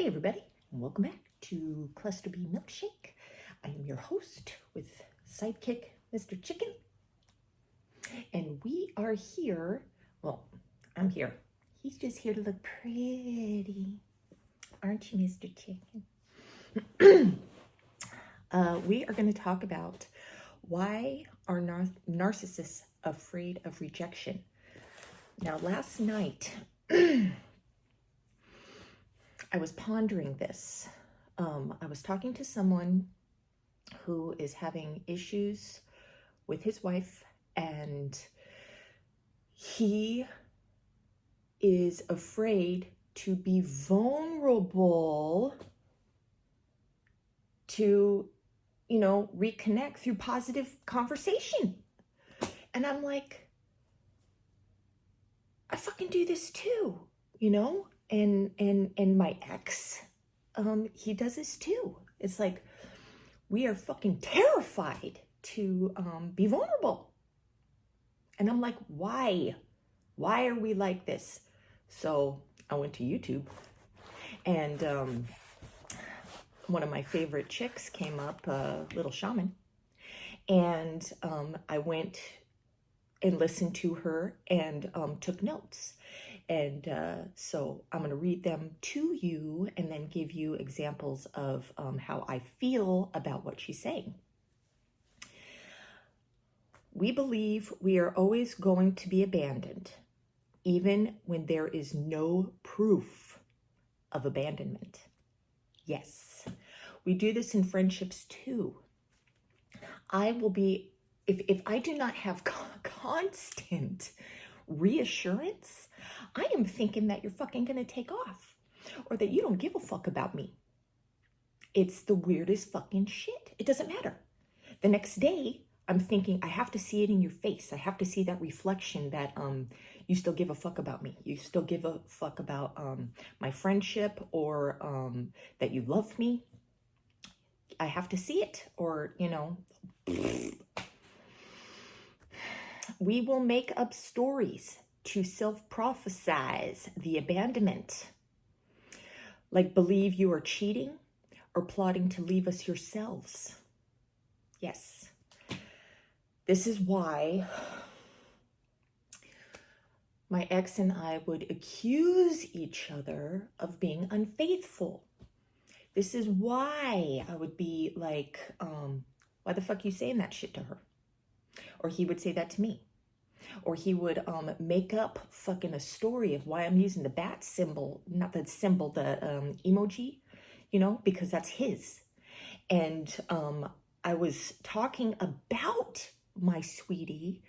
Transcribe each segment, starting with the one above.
Hey everybody, and welcome back to Cluster B Milkshake. I am your host with sidekick Mr. Chicken, and we are here. Well, I'm here. He's just here to look pretty, aren't you, Mr. Chicken? We are going to talk about why are narcissists afraid of rejection. Now, last night I was pondering this. I was talking to someone who is having issues with his wife, and he is afraid to be vulnerable to, reconnect through positive conversation. And I'm like, I fucking do this too, And my ex, he does this too. It's like, we are fucking terrified to be vulnerable. And I'm like, why? Why are we like this? So I went to YouTube, and one of my favorite chicks came up, Little Shaman. And I went and listened to her and took notes. And so I'm going to read them to you and then give you examples of how I feel about what she's saying. We believe we are always going to be abandoned, even when there is no proof of abandonment. Yes, we do this in friendships too. I will be, if I do not have constant reassurance, I am thinking that you're fucking gonna take off, or that you don't give a fuck about me. It's the weirdest fucking shit. It doesn't matter. The next day, I'm thinking, I have to see it in your face. I have to see that reflection that you still give a fuck about me. You still give a fuck about my friendship, or that you love me. I have to see it, or, we will make up stories to self-prophesize the abandonment, like believe you are cheating or plotting to leave us yourselves. Yes, this is why my ex and I would accuse each other of being unfaithful. This is why I would be like, why the fuck you saying that shit to her? Or he would say that to me. Or he would make up fucking a story of why I'm using the bat symbol, not the symbol, the emoji, because that's his. And I was talking about my sweetie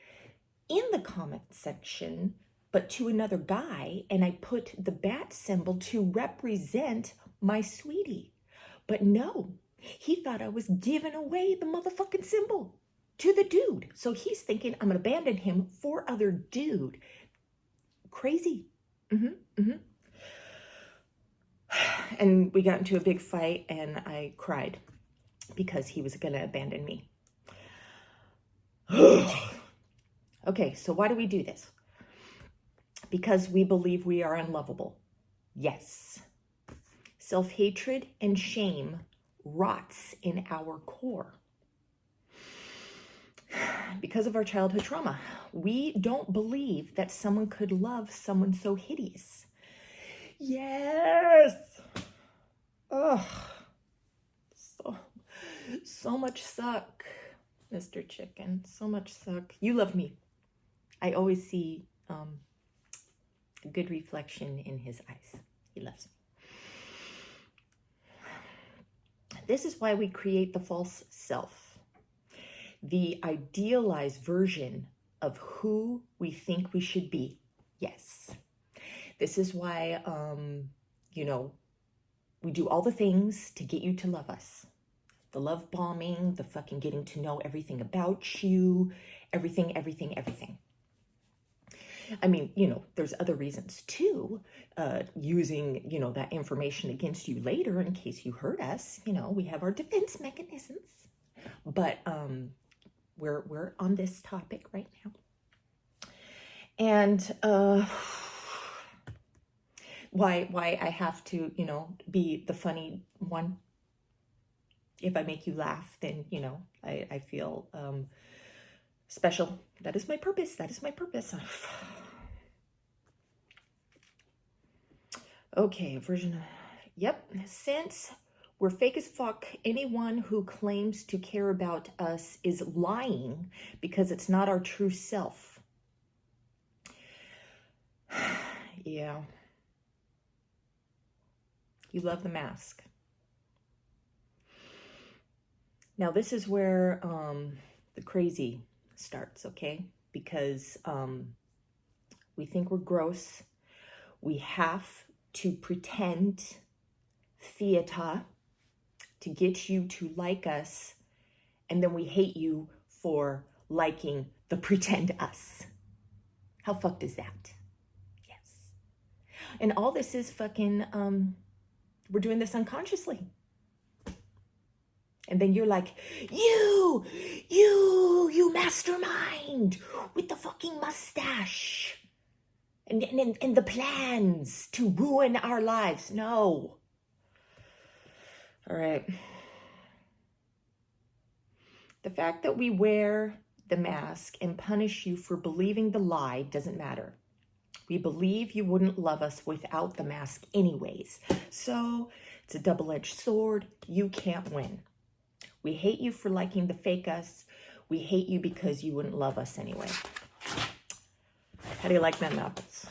in the comment section, but to another guy, and I put the bat symbol to represent my sweetie. But no, he thought I was giving away the motherfucking symbol to the dude. So he's thinking I'm going to abandon him for other dude. Crazy. And we got into a big fight, and I cried because he was going to abandon me. Okay, so why do we do this? Because we believe we are unlovable. Yes. Self-hatred and shame rots in our core. Because of our childhood trauma, we don't believe that someone could love someone so hideous. Yes. Oh, so much suck, Mr. Chicken. So much suck. You love me. I always see a good reflection in his eyes. He loves me. This is why we create the false self, the idealized version of who we think we should be. Yes. This is why, we do all the things to get you to love us. The love bombing, the fucking getting to know everything about you, everything. I mean, there's other reasons too, using, that information against you later in case you hurt us. We have our defense mechanisms. But we're on this topic right now. And why I have to, you know, be the funny one. If I make you laugh, then, you know, I feel special. That is my purpose. That is my purpose. Okay, version. Yep. Since we're fake as fuck, anyone who claims to care about us is lying because it's not our true self. Yeah. You love the mask. Now, this is where the crazy starts, okay? Because we think we're gross. We have to pretend theater to get you to like us, and then we hate you for liking the pretend us. How fucked is that? Yes. And all this is fucking, we're doing this unconsciously. And then you're like, you mastermind with the fucking mustache and the plans to ruin our lives. No. All right. The fact that we wear the mask and punish you for believing the lie doesn't matter. We believe you wouldn't love us without the mask anyways. So it's a double-edged sword. You can't win. We hate you for liking the fake us. We hate you because you wouldn't love us anyway. How do you like them apples?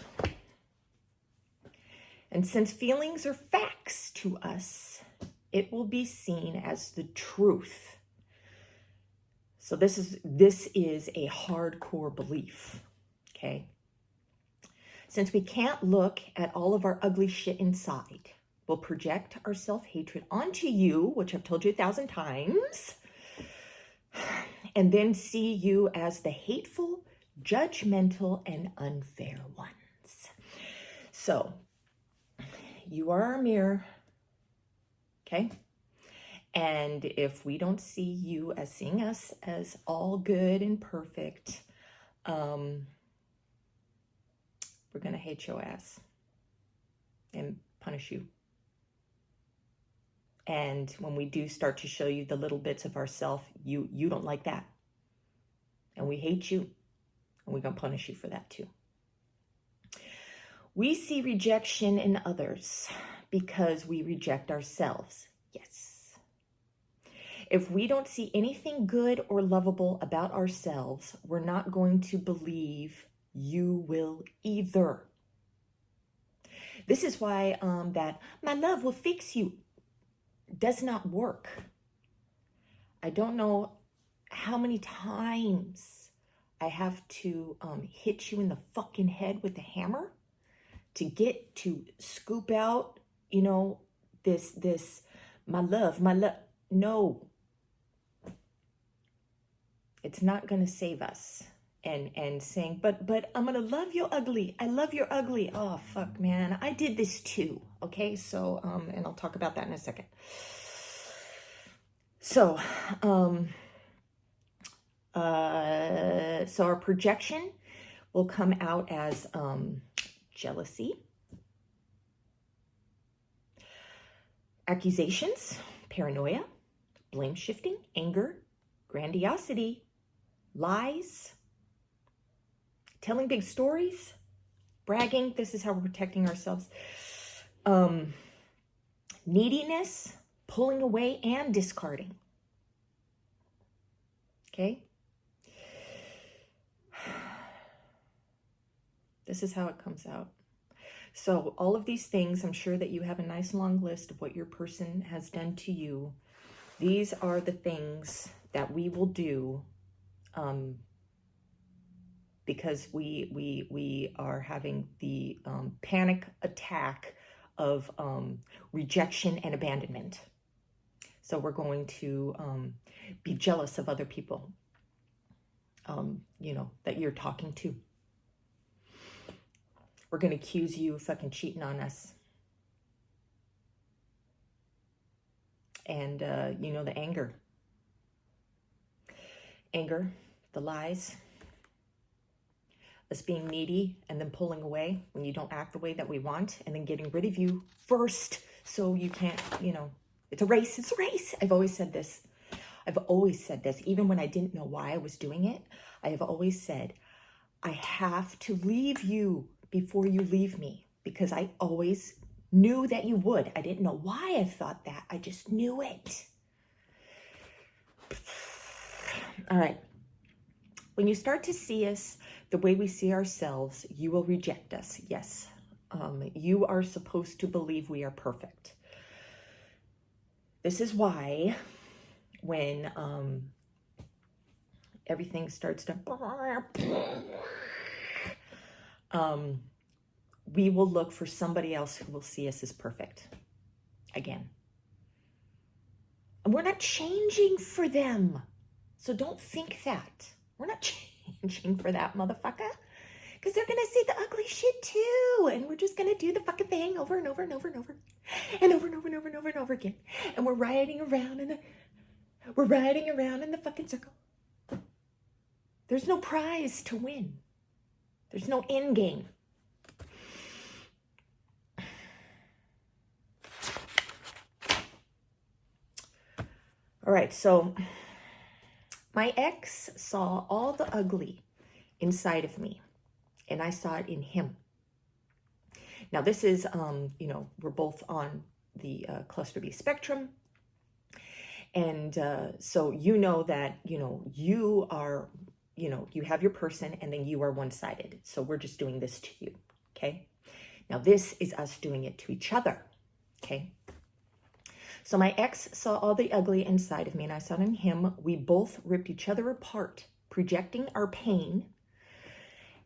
And since feelings are facts to us, it will be seen as the truth. So this is a hardcore belief, okay? Since we can't look at all of our ugly shit inside, we'll project our self-hatred onto you, which I've told you 1,000 times, and then see you as the hateful, judgmental, and unfair ones. So, you are our mirror, okay? And if we don't see you as seeing us as all good and perfect, we're going to hate your ass and punish you. And when we do start to show you the little bits of ourself, you don't like that. And we hate you. And we're going to punish you for that too. We see rejection in others because we reject ourselves. Yes. If we don't see anything good or lovable about ourselves, we're not going to believe you will either. This is why that my love will fix you does not work. I don't know how many times I have to hit you in the fucking head with a hammer to get to scoop out, you know, this my love. No, it's not going to save us. And saying, but I'm going to love you ugly. I love your ugly. Oh, fuck, man. I did this too. Okay. So, and I'll talk about that in a second. So, so our projection will come out as, jealousy, accusations, paranoia, blame shifting, anger, grandiosity, lies, telling big stories, bragging. This is how we're protecting ourselves. Neediness, pulling away, and discarding. Okay? This is how it comes out. So all of these things, I'm sure that you have a nice long list of what your person has done to you. These are the things that we will do because we are having the panic attack of rejection and abandonment. So we're going to be jealous of other people, you know, that you're talking to. We're going to accuse you of fucking cheating on us. And, you know, the anger, the lies, us being needy and then pulling away when you don't act the way that we want, and then getting rid of you first so you can't, it's a race. It's a race. I've always said this. Even when I didn't know why I was doing it. I have always said, I have to leave you before you leave me, because I always knew that you would. I didn't know why I thought that. I just knew it. All right. When you start to see us the way we see ourselves, you will reject us. Yes. You are supposed to believe we are perfect. This is why when everything starts to we will look for somebody else who will see us as perfect again. And we're not changing for them. So don't think that. We're not changing for that, motherfucker. Because they're going to see the ugly shit too. And we're just going to do the fucking thing over and over and over and over. And over and over and over and over and over again. And we're riding around in the fucking circle. There's no prize to win. There's no end game. All right, so my ex saw all the ugly inside of me, and I saw it in him. Now, this is, we're both on the cluster B spectrum. And so that, you are, you have your person, and then you are one-sided. So we're just doing this to you, okay? Now, this is us doing it to each other, okay? So my ex saw all the ugly inside of me, and I saw it in him. We both ripped each other apart, projecting our pain,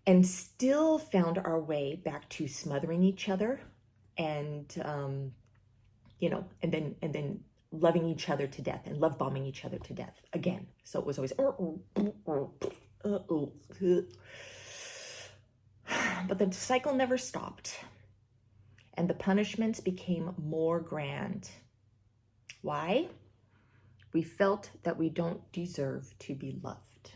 and still found our way back to smothering each other, and and then loving each other to death and love bombing each other to death again. So it was always but the cycle never stopped, and the punishments became more grand. Why? We felt that we don't deserve to be loved.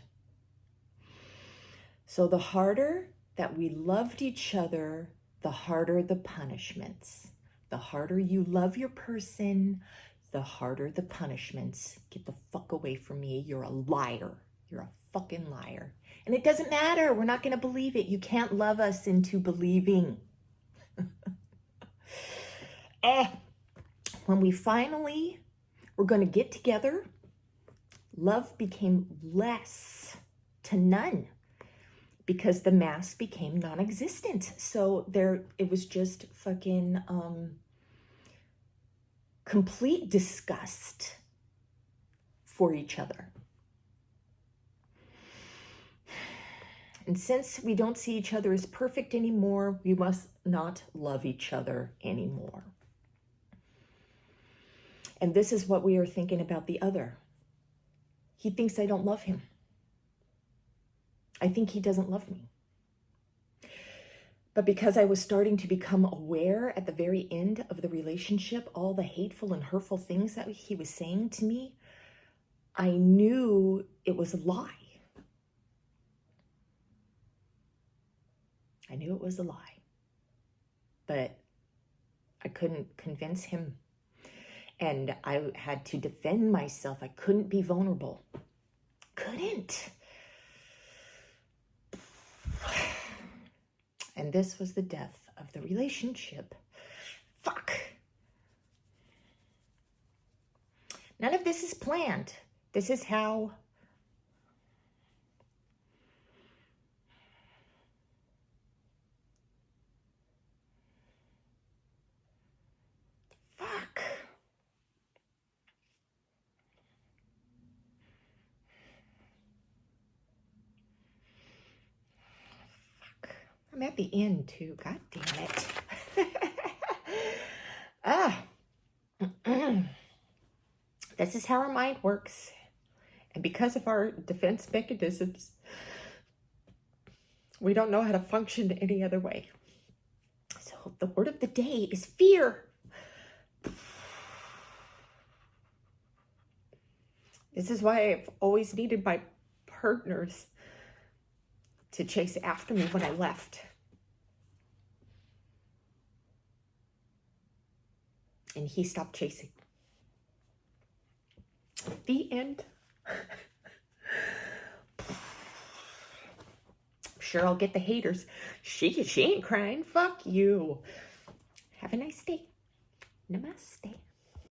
So the harder that we loved each other, the harder the punishments. The harder you love your person, the harder the punishments. Get the fuck away from me. You're a liar. You're a fucking liar. And it doesn't matter. We're not going to believe it. You can't love us into believing. When we finally were going to get together, love became less to none, because the mask became non-existent. So it was just fucking complete disgust for each other. And since we don't see each other as perfect anymore, we must not love each other anymore. And this is what we are thinking about the other. He thinks I don't love him. I think he doesn't love me. But because I was starting to become aware at the very end of the relationship, all the hateful and hurtful things that he was saying to me, I knew it was a lie. I knew it was a lie. But I couldn't convince him. And I had to defend myself. I couldn't be vulnerable. Couldn't. And this was the death of the relationship. Fuck. None of this is planned. This is how I'm at the end too. God damn it. This is how our mind works. And because of our defense mechanisms, we don't know how to function any other way. So the word of the day is fear. This is why I've always needed my partners to chase after me when I left. And he stopped chasing. The end. I'm sure I'll get the haters. She ain't crying. Fuck you. Have a nice day. Namaste.